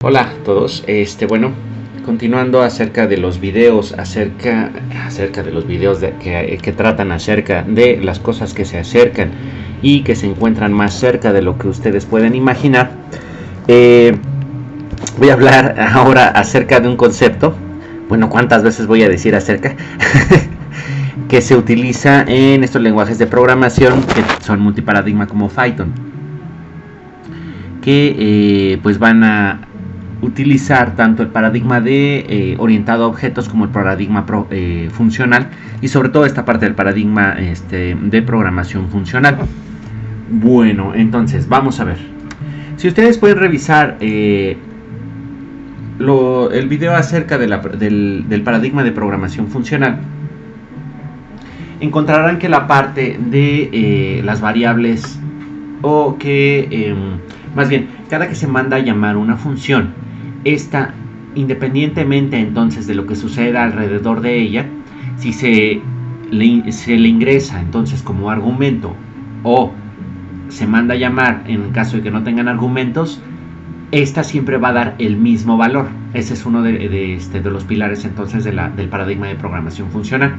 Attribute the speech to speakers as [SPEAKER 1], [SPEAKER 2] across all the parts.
[SPEAKER 1] Hola a todos, bueno, continuando acerca de los videos, acerca de los videos que tratan acerca de las cosas que se acercan y que se encuentran más cerca de lo que ustedes pueden imaginar, voy a hablar ahora acerca de un concepto, bueno, ¿cuántas veces voy a decir acerca? que se utiliza en estos lenguajes de programación que son multiparadigma como Python, que pues van a utilizar tanto el paradigma de orientado a objetos como el paradigma funcional, y sobre todo esta parte del paradigma de programación funcional. Bueno, entonces vamos a ver. Si ustedes pueden revisar el video acerca del paradigma de programación funcional, encontrarán que la parte de las variables, o que más bien, cada que se manda a llamar una función, esta, independientemente entonces de lo que suceda alrededor de ella, si se le ingresa entonces como argumento o se manda a llamar en caso de que no tengan argumentos, esta siempre va a dar el mismo valor. Ese es uno de los pilares entonces del paradigma de programación funcional.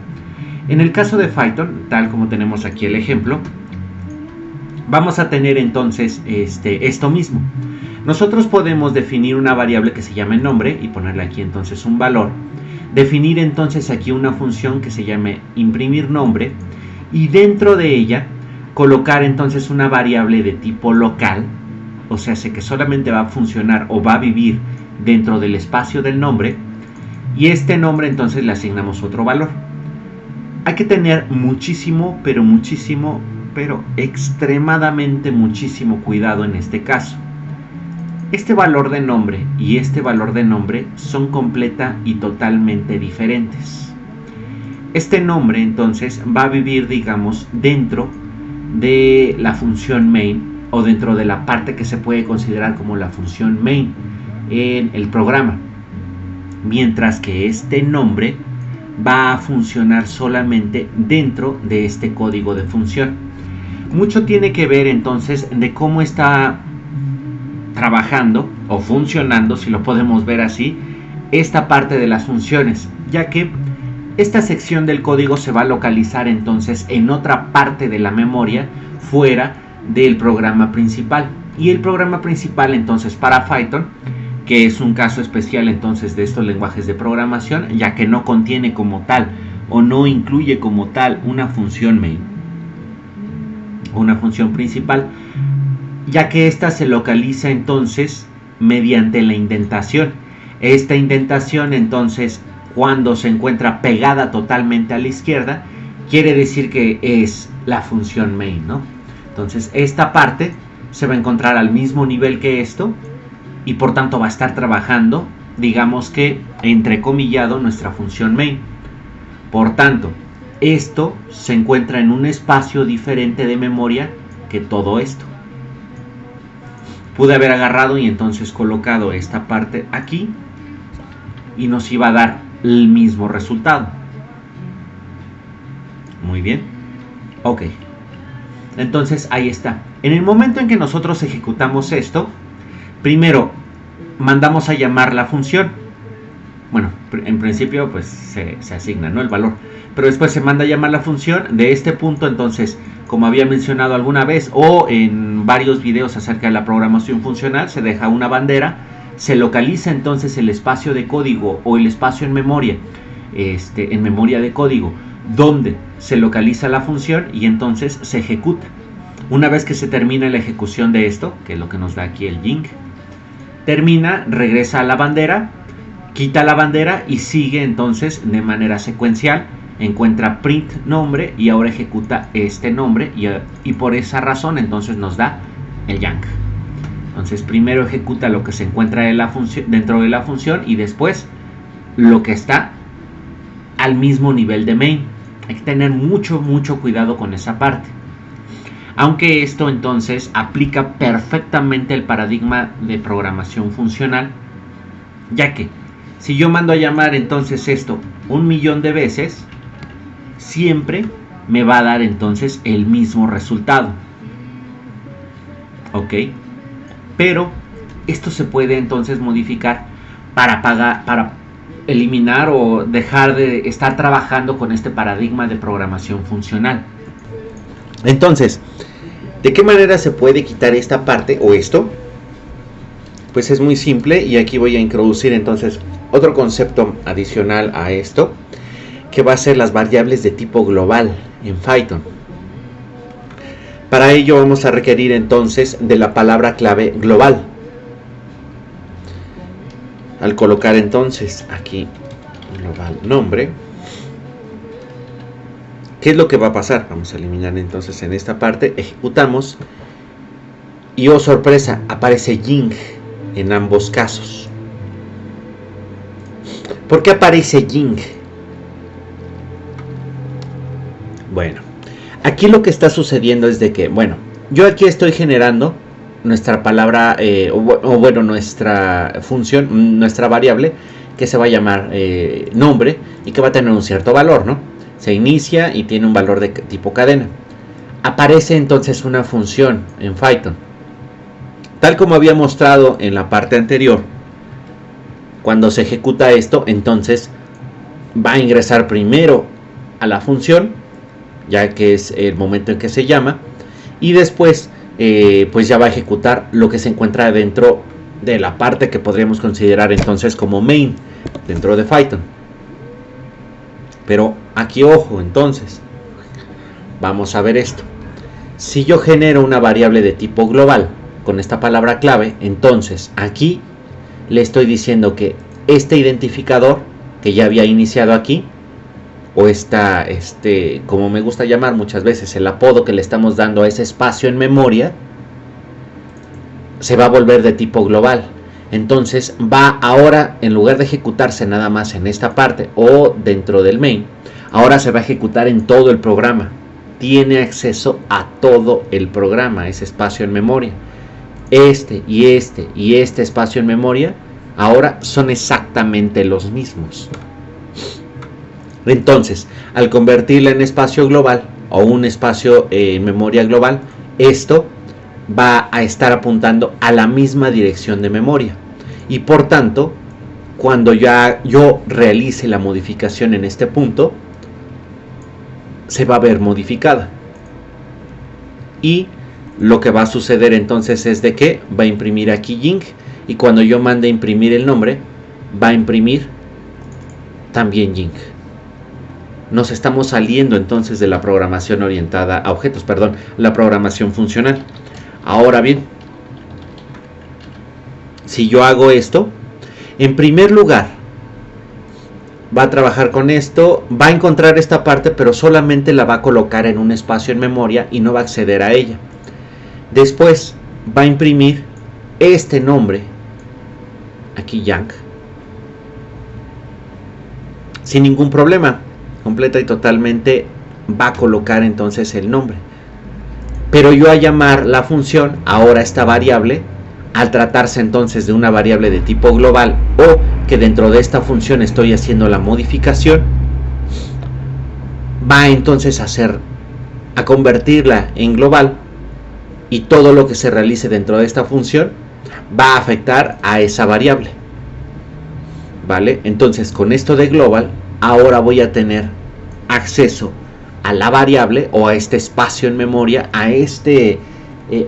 [SPEAKER 1] En el caso de Python, tal como tenemos aquí el ejemplo, vamos a tener entonces esto mismo. Nosotros podemos definir una variable que se llame nombre y ponerle aquí entonces un valor. Definir entonces aquí una función que se llame imprimir nombre, y dentro de ella colocar entonces una variable de tipo local, o sea, que solamente va a funcionar o va a vivir dentro del espacio del nombre, y este nombre entonces le asignamos otro valor. Hay que tener muchísimo, pero extremadamente muchísimo cuidado en este caso. Este valor de nombre y este valor de nombre son completa y totalmente diferentes. Este nombre entonces va a vivir, digamos, dentro de la función main, o dentro de la parte que se puede considerar como la función main en el programa, mientras que este nombre va a funcionar solamente dentro de este código de función. Mucho tiene que ver entonces de cómo está trabajando o funcionando, si lo podemos ver así, esta parte de las funciones, ya que esta sección del código se va a localizar entonces en otra parte de la memoria fuera del programa principal. Y el programa principal entonces para Python, que es un caso especial entonces de estos lenguajes de programación, ya que no contiene como tal o no incluye como tal una función main, una función principal, ya que esta se localiza entonces mediante la indentación. Esta indentación entonces, cuando se encuentra pegada totalmente a la izquierda, quiere decir que es la función main, ¿no? Entonces esta parte se va a encontrar al mismo nivel que esto, y por tanto va a estar trabajando, digamos que entrecomillado, nuestra función main. Por tanto, esto se encuentra en un espacio diferente de memoria que todo esto. Pude haber agarrado y entonces colocado esta parte aquí y nos iba a dar el mismo resultado. Muy bien. Ok. Entonces ahí está. En el momento en que nosotros ejecutamos esto, primero mandamos a llamar la función. Bueno, en principio pues se asigna, ¿no?, el valor, pero después se manda a llamar la función. De este punto entonces, como había mencionado alguna vez o en varios videos acerca de la programación funcional, se deja una bandera, se localiza entonces el espacio de código o el espacio en memoria, en memoria de código, donde se localiza la función, y entonces se ejecuta. Una vez que se termina la ejecución de esto, que es lo que nos da aquí el Jing, termina, regresa a la bandera, quita la bandera y sigue entonces de manera secuencial. Encuentra print nombre y ahora ejecuta este nombre, y por esa razón entonces nos da el Yang. Entonces primero ejecuta lo que se encuentra dentro de la función, y después lo que está al mismo nivel de main. Hay que tener mucho cuidado con esa parte. Aunque esto entonces aplica perfectamente el paradigma de programación funcional, ya que si yo mando a llamar entonces esto 1.000.000 de veces, siempre me va a dar entonces el mismo resultado. Ok, pero esto se puede entonces modificar para eliminar o dejar de estar trabajando con este paradigma de programación funcional. Entonces, ¿de qué manera se puede quitar esta parte o esto? Pues es muy simple, y aquí voy a introducir entonces otro concepto adicional a esto, que va a ser las variables de tipo global en Python. Para ello vamos a requerir entonces de la palabra clave global. Al colocar entonces aquí global nombre, ¿qué es lo que va a pasar? Vamos a eliminar entonces en esta parte, ejecutamos y oh sorpresa, aparece Ying en ambos casos. ¿Por qué aparece Ying? Bueno, aquí lo que está sucediendo es de que, bueno, yo aquí estoy generando nuestra palabra, nuestra función, nuestra variable, que se va a llamar nombre y que va a tener un cierto valor, ¿no? Se inicia y tiene un valor de tipo cadena. Aparece entonces una función en Python. Tal como había mostrado en la parte anterior, cuando se ejecuta esto, entonces va a ingresar primero a la función, ya que es el momento en que se llama, y después pues ya va a ejecutar lo que se encuentra dentro de la parte que podríamos considerar entonces como main dentro de Python. Pero aquí ojo, entonces vamos a ver esto. Si yo genero una variable de tipo global con esta palabra clave, entonces aquí le estoy diciendo que este identificador que ya había iniciado aquí, o como me gusta llamar muchas veces, el apodo que le estamos dando a ese espacio en memoria, se va a volver de tipo global. Entonces va ahora, en lugar de ejecutarse nada más en esta parte o dentro del main, ahora se va a ejecutar en todo el programa. Tiene acceso a todo el programa, ese espacio en memoria. Este y este espacio en memoria ahora son exactamente los mismos. Entonces, al convertirla en espacio global o un espacio en memoria global, esto va a estar apuntando a la misma dirección de memoria. Y por tanto, cuando ya yo realice la modificación en este punto, se va a ver modificada. Y lo que va a suceder entonces es de que va a imprimir aquí Ying, y cuando yo mande a imprimir el nombre, va a imprimir también Ying. Nos estamos saliendo entonces de la programación orientada a objetos, la programación funcional. Ahora bien, si yo hago esto, en primer lugar, va a trabajar con esto, va a encontrar esta parte, pero solamente la va a colocar en un espacio en memoria y no va a acceder a ella. Después va a imprimir este nombre, aquí Yang, sin ningún problema. Completa y totalmente va a colocar entonces el nombre. Pero yo a llamar la función, ahora esta variable, al tratarse entonces de una variable de tipo global, o que dentro de esta función estoy haciendo la modificación, va entonces a convertirla en global, y todo lo que se realice dentro de esta función va a afectar a esa variable. ¿Vale? Entonces con esto de global, ahora voy a tener acceso a la variable o a este espacio en memoria, a este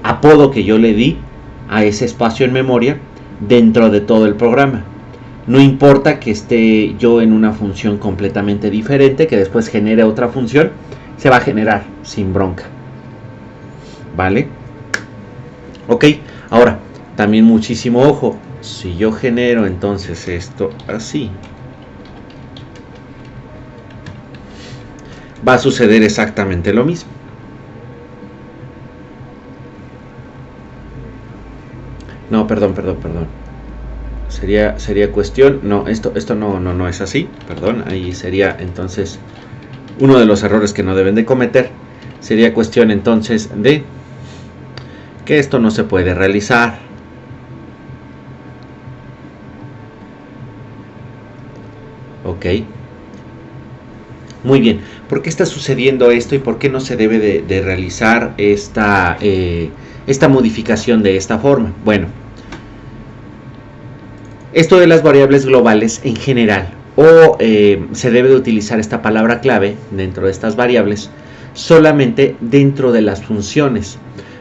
[SPEAKER 1] apodo que yo le di a ese espacio en memoria dentro de todo el programa. No importa que esté yo en una función completamente diferente, que después genere otra función, se va a generar sin bronca. ¿Vale? Ok, ahora también muchísimo ojo. Si yo genero entonces esto así, va a suceder exactamente lo mismo. No, perdón. Sería cuestión, no, esto no es así, perdón, ahí sería entonces uno de los errores que no deben de cometer. Sería cuestión entonces de que esto no se puede realizar. Ok. Muy bien, ¿por qué está sucediendo esto y por qué no se debe de realizar esta modificación de esta forma? Bueno, Esto de las variables globales en general, o se debe de utilizar esta palabra clave dentro de estas variables solamente dentro de las funciones,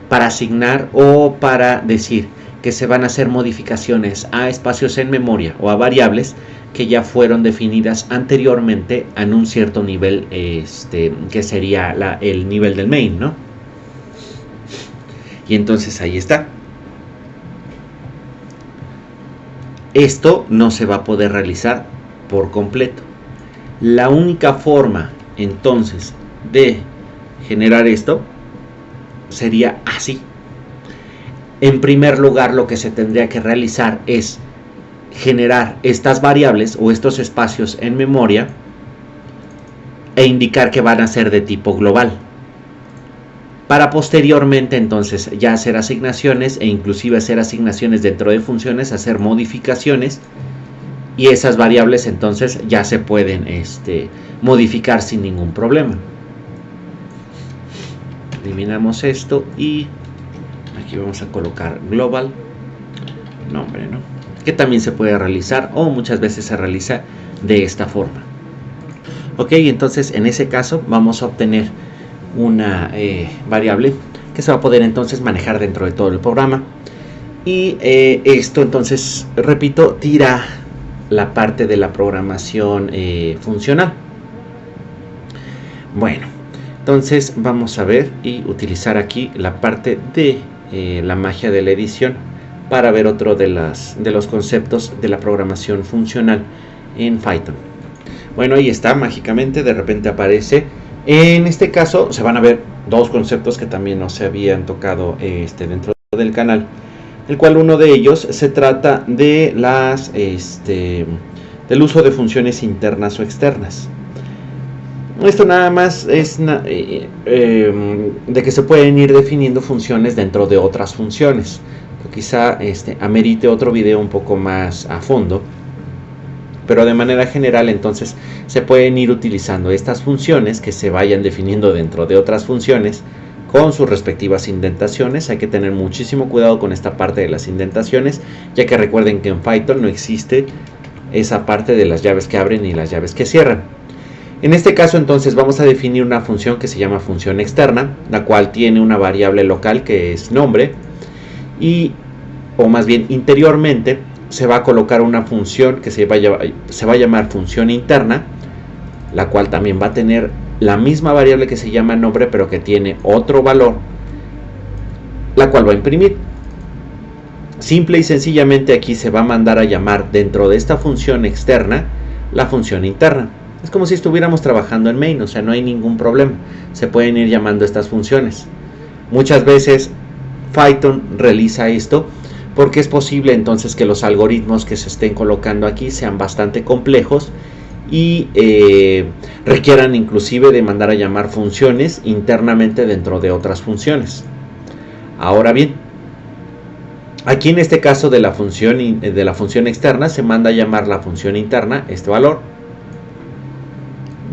[SPEAKER 1] para asignar o para decir que se van a hacer modificaciones a espacios en memoria o a variables que ya fueron definidas anteriormente en un cierto nivel, que sería el nivel del main, ¿no? Y entonces ahí está. Esto no se va a poder realizar por completo. La única forma entonces de generar esto sería así. En primer lugar, lo que se tendría que realizar es generar estas variables o estos espacios en memoria e indicar que van a ser de tipo global, para posteriormente entonces ya hacer asignaciones e inclusive hacer asignaciones dentro de funciones, hacer modificaciones, y esas variables entonces ya se pueden modificar sin ningún problema. Eliminamos esto y aquí vamos a colocar global nombre, ¿no? Que también se puede realizar o muchas veces se realiza de esta forma. Ok, entonces en ese caso vamos a obtener una variable que se va a poder entonces manejar dentro de todo el programa, y esto entonces, repito, tira la parte de la programación funcional. Bueno, entonces vamos a ver y utilizar aquí la parte de la magia de la edición para ver otro de los conceptos de la programación funcional en Python. Bueno, ahí está, mágicamente de repente aparece. En este caso se van a ver dos conceptos que también no se habían tocado dentro del canal, el cual uno de ellos se trata de del uso de funciones internas o externas. Esto nada más es de que se pueden ir definiendo funciones dentro de otras funciones. Quizá amerite otro video un poco más a fondo, pero de manera general entonces se pueden ir utilizando estas funciones que se vayan definiendo dentro de otras funciones con sus respectivas indentaciones. Hay que tener muchísimo cuidado con esta parte de las indentaciones, ya que recuerden que en Python no existe esa parte de las llaves que abren y las llaves que cierran. En este caso entonces vamos a definir una función que se llama función externa, la cual tiene una variable local que es nombre, o más bien interiormente se va a colocar una función que se va a llamar función interna, la cual también va a tener la misma variable que se llama nombre, pero que tiene otro valor, la cual va a imprimir. Simple y sencillamente aquí se va a mandar a llamar dentro de esta función externa la función interna. Es como si estuviéramos trabajando en main, o sea, no hay ningún problema. Se pueden ir llamando estas funciones. Muchas veces Python realiza esto porque es posible entonces que los algoritmos que se estén colocando aquí sean bastante complejos y requieran inclusive de mandar a llamar funciones internamente dentro de otras funciones. Ahora bien, aquí en este caso de la función externa se manda a llamar la función interna este valor.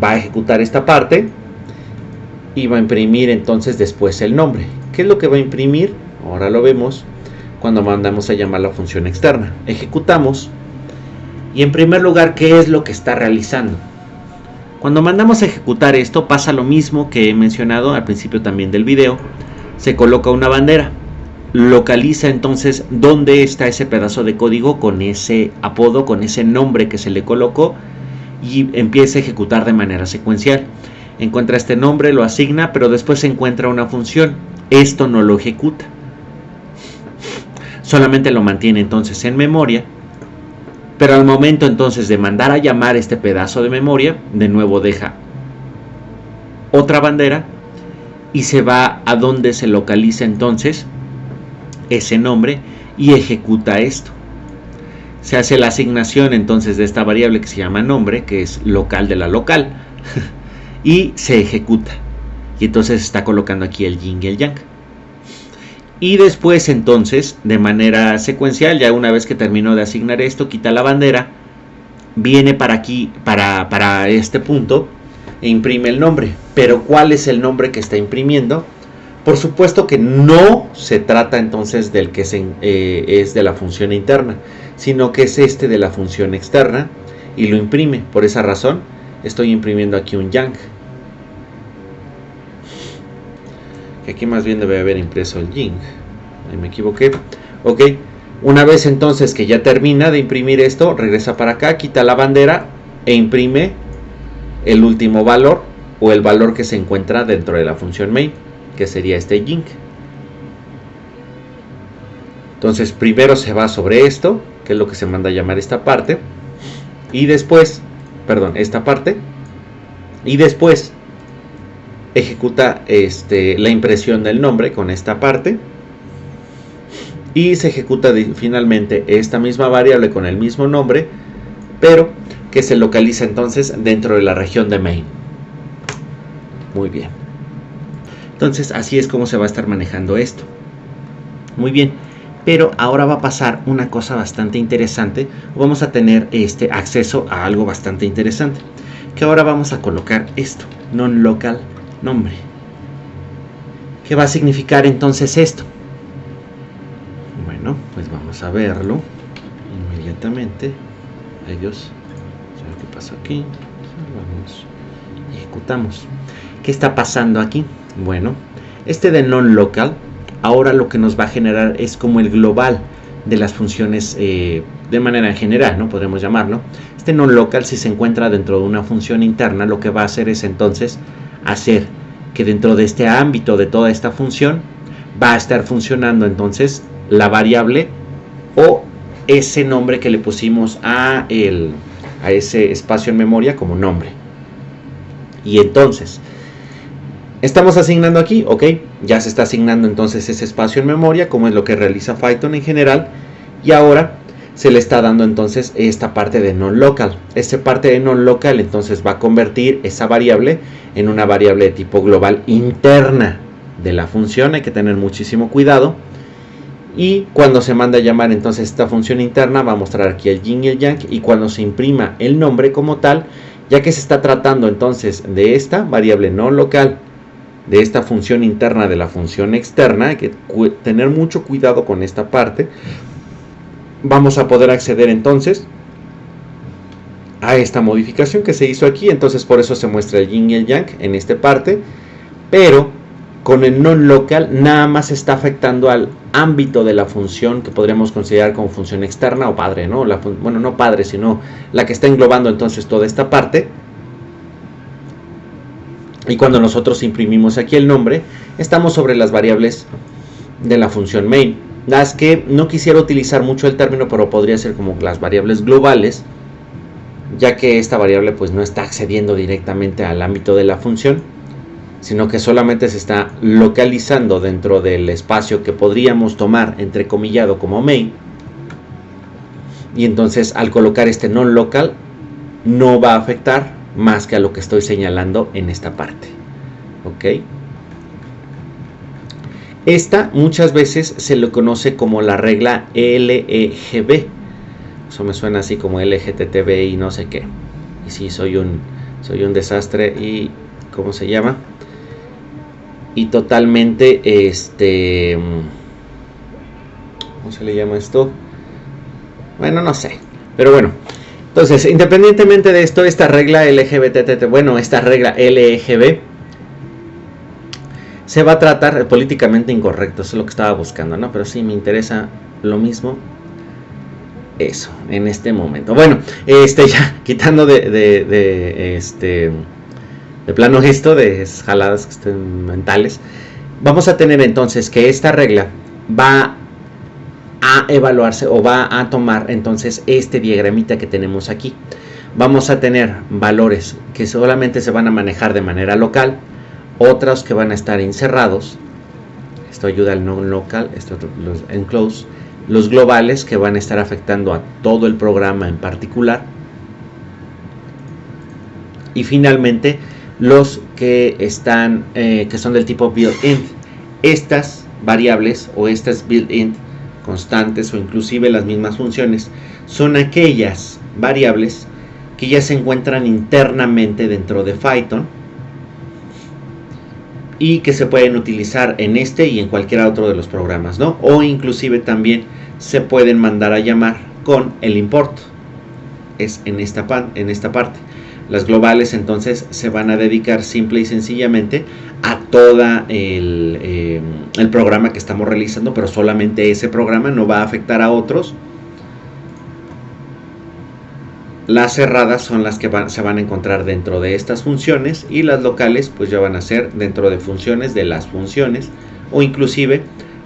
[SPEAKER 1] Va a ejecutar esta parte y va a imprimir entonces después el nombre. ¿Qué es lo que va a imprimir? Ahora lo vemos cuando mandamos a llamar la función externa. Ejecutamos y en primer lugar, ¿qué es lo que está realizando? Cuando mandamos a ejecutar esto pasa lo mismo que he mencionado al principio también del video. Se coloca una bandera, localiza entonces dónde está ese pedazo de código con ese apodo, con ese nombre que se le colocó, y empieza a ejecutar de manera secuencial. Encuentra este nombre, lo asigna, pero después se encuentra una función. Esto no lo ejecuta, solamente lo mantiene entonces en memoria, pero al momento entonces de mandar a llamar este pedazo de memoria, de nuevo deja otra bandera y se va a donde se localiza entonces ese nombre y ejecuta esto. Se hace la asignación entonces de esta variable que se llama nombre, que es local de la local, y se ejecuta. Y entonces está colocando aquí el yin y el yang. Y después entonces, de manera secuencial, ya una vez que terminó de asignar esto, quita la bandera, viene para aquí, para este punto, e imprime el nombre. Pero ¿cuál es el nombre que está imprimiendo? Por supuesto que no se trata entonces del que es de la función interna, sino que es este de la función externa y lo imprime. Por esa razón estoy imprimiendo aquí un yang, que aquí más bien debe haber impreso el ying. Ahí me equivoqué. Ok, una vez entonces que ya termina de imprimir esto, regresa para acá, quita la bandera e imprime el último valor o el valor que se encuentra dentro de la función main, que sería este ying. Entonces primero se va sobre esto, que es lo que se manda a llamar esta parte, y después, perdón, esta parte, y después ejecuta la impresión del nombre con esta parte, y se ejecuta finalmente esta misma variable con el mismo nombre, pero que se localiza entonces dentro de la región de main. Muy bien. Entonces así es como se va a estar manejando esto. Muy bien. Pero ahora va a pasar una cosa bastante interesante. Vamos a tener acceso a algo bastante interesante. Que ahora vamos a colocar esto. Non-local nombre. ¿Qué va a significar entonces esto? Bueno, pues vamos a verlo inmediatamente. Ellos, ¿qué pasó aquí? Vamos, ejecutamos. ¿Qué está pasando aquí? Bueno, de non-local ahora lo que nos va a generar es como el global de las funciones de manera general, ¿no? Podremos llamarlo. Non-local, si se encuentra dentro de una función interna, lo que va a hacer es entonces hacer que dentro de este ámbito de toda esta función va a estar funcionando entonces la variable o ese nombre que le pusimos a ese espacio en memoria como nombre. Y entonces estamos asignando aquí, ok, ya se está asignando entonces ese espacio en memoria, como es lo que realiza Python en general, y ahora se le está dando entonces esta parte de non-local. Esta parte de non-local entonces va a convertir esa variable en una variable de tipo global interna de la función. Hay que tener muchísimo cuidado. Y cuando se manda a llamar entonces esta función interna, va a mostrar aquí el yin y el yang, y cuando se imprima el nombre como tal, ya que se está tratando entonces de esta variable non-local, de esta función interna de la función externa, hay que tener mucho cuidado con esta parte. Vamos a poder acceder entonces a esta modificación que se hizo aquí. Entonces por eso se muestra el yin y el yang en esta parte, pero con el non-local nada más está afectando al ámbito de la función que podríamos considerar como función externa o padre, ¿no? Bueno, no padre, sino la que está englobando entonces toda esta parte. Y cuando nosotros imprimimos aquí el nombre, estamos sobre las variables de la función main. Las que no quisiera utilizar mucho el término, pero podría ser como las variables globales, ya que esta variable pues no está accediendo directamente al ámbito de la función, sino que solamente se está localizando dentro del espacio que podríamos tomar entrecomillado como main. Y entonces al colocar este non-local no va a afectar más que a lo que estoy señalando en esta parte. ¿Ok? Esta muchas veces se le conoce como la regla LEGB. Eso me suena así como LGTB y no sé qué. Y sí, soy un desastre. Y ¿cómo se llama? Y totalmente ¿cómo se le llama esto? Bueno, no sé. Pero bueno. Entonces, independientemente de esto, esta regla LGBTT, bueno, esta regla LEGB se va a tratar políticamente incorrecto, eso es lo que estaba buscando, ¿no? Pero sí me interesa lo mismo eso en este momento. Bueno, ya quitando de plano esto de jaladas que estén mentales, vamos a tener entonces que esta regla va a evaluarse o va a tomar entonces este diagramita que tenemos aquí. Vamos a tener valores que solamente se van a manejar de manera local, otros que van a estar encerrados. Esto ayuda al non-local, los enclose, los globales que van a estar afectando a todo el programa en particular, y finalmente los que están que son del tipo built-in. Estas variables o estas built-in constantes o inclusive las mismas funciones son aquellas variables que ya se encuentran internamente dentro de Python y que se pueden utilizar en este y en cualquier otro de los programas, ¿no? O inclusive también se pueden mandar a llamar con el import. Es en esta parte. Las globales entonces se van a dedicar simple y sencillamente a toda el programa que estamos realizando, pero solamente ese programa, no va a afectar a otros. Las cerradas son las que se van a encontrar dentro de estas funciones, y las locales pues ya van a ser dentro de funciones de las funciones, o inclusive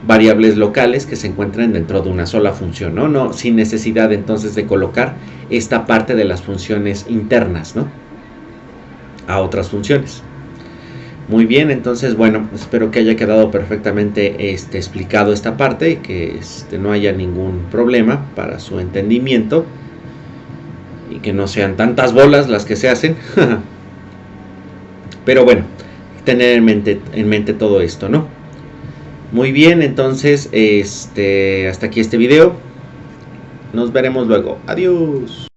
[SPEAKER 1] variables locales que se encuentran dentro de una sola función, ¿no? Sin necesidad entonces de colocar esta parte de las funciones internas, ¿no?, a otras funciones. Muy bien, entonces bueno, espero que haya quedado perfectamente explicado esta parte y que no haya ningún problema para su entendimiento y que no sean tantas bolas las que se hacen. Pero bueno, tener en mente todo esto, ¿no? Muy bien, entonces hasta aquí este video. Nos veremos luego. Adiós.